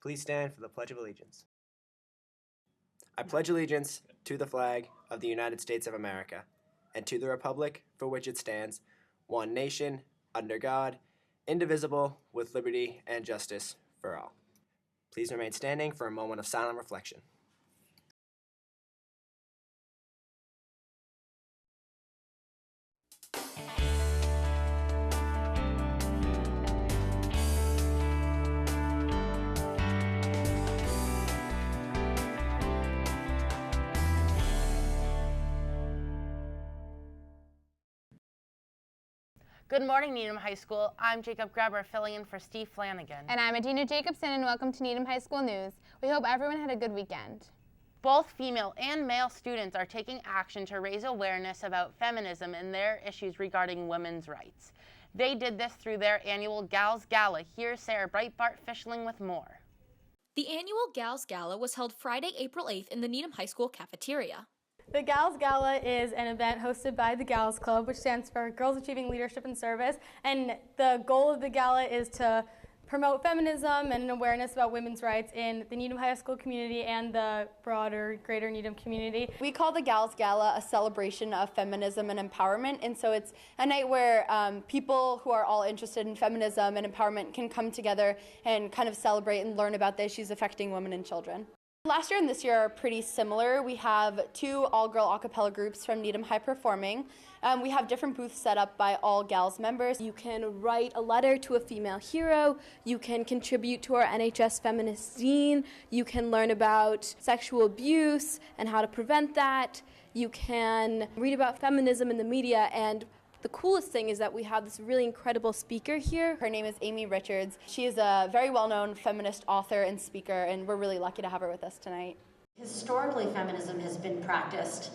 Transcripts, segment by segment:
Please stand for the Pledge of Allegiance. I pledge allegiance to the flag of the United States of America and to the republic for which it stands, one nation, under God, indivisible, with liberty and justice for all. Please remain standing for a moment of silent reflection. Good morning, Needham High School. I'm Jacob Grabber, filling in for Steve Flanagan. And I'm Adina Jacobson, and welcome to Needham High School News. We hope everyone had a good weekend. Both female and male students are taking action to raise awareness about feminism and their issues regarding women's rights. They did this through their annual Gals Gala. Here's Sarah Breitbart Fischling with more. The annual Gals Gala was held Friday, April 8th in the Needham High School cafeteria. The Gals Gala is an event hosted by the Gals Club, which stands for Girls Achieving Leadership and Service. And the goal of the gala is to promote feminism and an awareness about women's rights in the Needham High School community and the broader greater Needham community. We call the Gals Gala a celebration of feminism and empowerment, and so it's a night where people who are all interested in feminism and empowerment can come together and kind of celebrate and learn about the issues affecting women and children. Last year and this year are pretty similar. We have two all-girl a cappella groups from Needham High performing. We have different booths set up by all Gals members. You can write a letter to a female hero. You can contribute to our NHS feminist scene. You can learn about sexual abuse and how to prevent that. You can read about feminism in the media, and the coolest thing is that we have this really incredible speaker here. Her name is Amy Richards. She is a very well-known feminist author and speaker, and we're really lucky to have her with us tonight. Historically, feminism has been practiced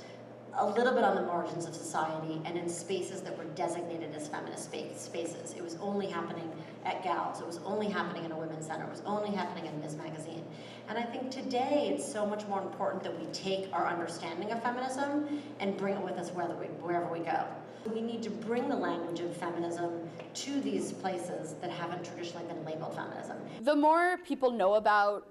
a little bit on the margins of society and in spaces that were designated as feminist spaces. It was only happening at Gals. It was only happening in a women's center. It was only happening in Ms. Magazine. And I think today it's so much more important that we take our understanding of feminism and bring it with us wherever we go. We need to bring the language of feminism to these places that haven't traditionally been labeled feminism. The more people know about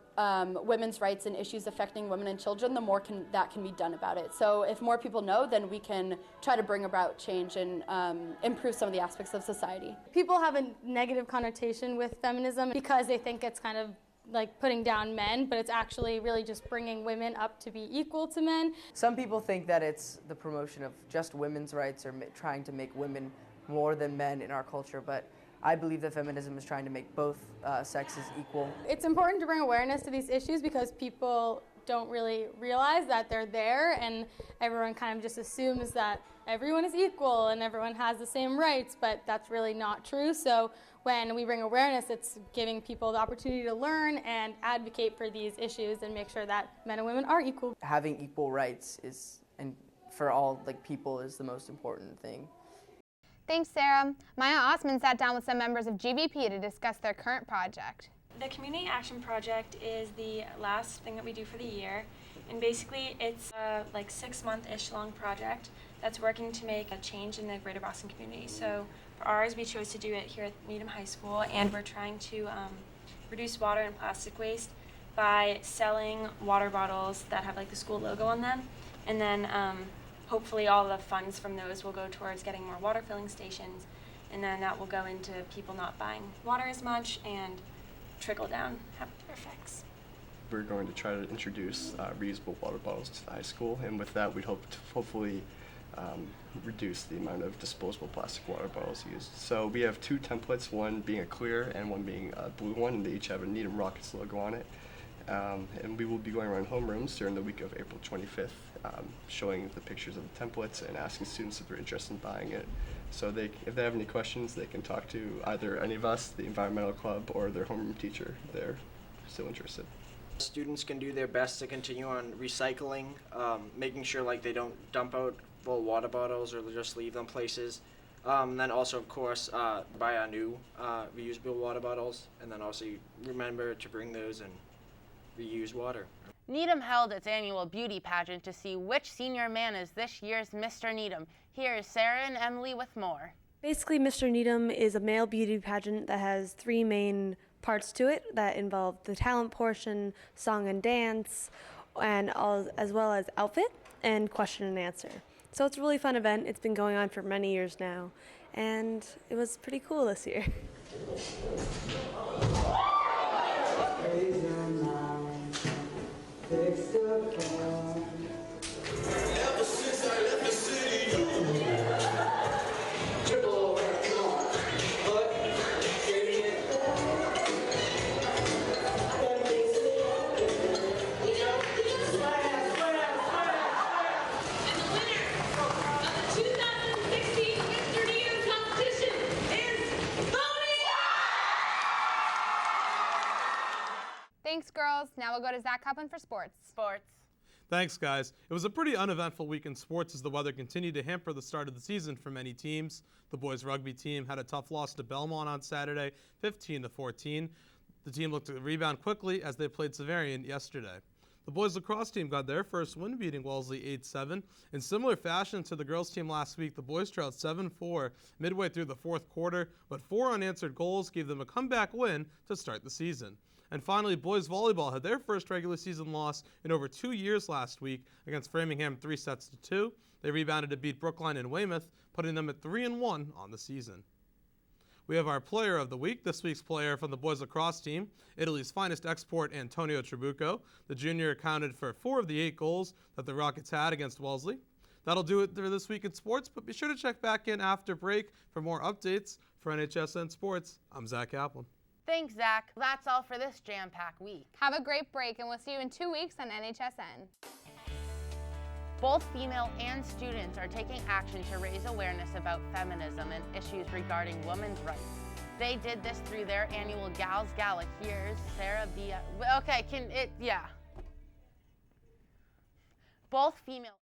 women's rights and issues affecting women and children, the more that can be done about it. So if more people know, then we can try to bring about change and improve some of the aspects of society. People have a negative connotation with feminism because they think it's kind of like putting down men, but it's actually really just bringing women up to be equal to men. Some people think that it's the promotion of just women's rights or trying to make women more than men in our culture, but I believe that feminism is trying to make both sexes equal. It's important to bring awareness to these issues because people don't really realize that they're there, and everyone kind of just assumes that everyone is equal and everyone has the same rights, but that's really not true. So when we bring awareness, it's giving people the opportunity to learn and advocate for these issues and make sure that men and women are equal. Having equal rights and for all people is the most important thing. Thanks, Sarah. Maya Osman sat down with some members of GVP to discuss their current project. The Community Action Project is the last thing that we do for the year, and basically it's a 6-month-ish long project that's working to make a change in the greater Boston community. So for ours, we chose to do it here at Needham High School, and we're trying to reduce water and plastic waste by selling water bottles that have the school logo on them, and then hopefully all the funds from those will go towards getting more water filling stations, and then that will go into people not buying water as much and trickle down have their effects. We're going to try to introduce reusable water bottles to the high school, and with that we'd hope to hopefully reduce the amount of disposable plastic water bottles used. So we have two templates, one being a clear and one being a blue one, and they each have a Needham Rockets logo on it. And we will be going around homerooms during the week of April 25th, showing the pictures of the templates and asking students if they're interested in buying it. So if they have any questions, they can talk to either any of us, the environmental club, or their homeroom teacher if they're still interested. Students can do their best to continue on recycling, making sure they don't dump out full water bottles or just leave them places. Then also, of course, buy our new reusable water bottles, and then also remember to bring those and reuse water. Needham held its annual beauty pageant to see which senior man is this year's Mr. Needham. Here's Sarah and Emily with more. Basically, Mr. Needham is a male beauty pageant that has 3 main parts to it that involve the talent portion, song and dance, and as well as outfit and question and answer. So it's a really fun event. It's been going on for many years now, and it was pretty cool this year. Thanks, girls. Now we'll go to Zach Copeland for sports. Sports. Thanks, guys. It was a pretty uneventful week in sports as the weather continued to hamper the start of the season for many teams. The boys rugby team had a tough loss to Belmont on Saturday, 15-14. The team looked to rebound quickly as they played Severian yesterday. The boys lacrosse team got their first win, beating Wellesley 8-7. In similar fashion to the girls team last week, the boys trailed 7-4 midway through the fourth quarter, but 4 unanswered goals gave them a comeback win to start the season. And finally, boys volleyball had their first regular season loss in over 2 years last week against Framingham 3-2. They rebounded to beat Brookline and Weymouth, putting them at 3-1 on the season. We have our player of the week. This week's player from the boys lacrosse team, Italy's finest export, Antonio Trabucco. The junior accounted for 4 of the 8 goals that the Rockets had against Wellesley. That'll do it for this week in sports, but be sure to check back in after break for more updates. For NHSN Sports, I'm Zach Kaplan. Thanks, Zach. That's all for this jam-packed week. Have a great break, and we'll see you in 2 weeks on NHSN. Both female and students are taking action to raise awareness about feminism and issues regarding women's rights. They did this through their annual Gals Gala. Here's Sarah Bia. Okay, both female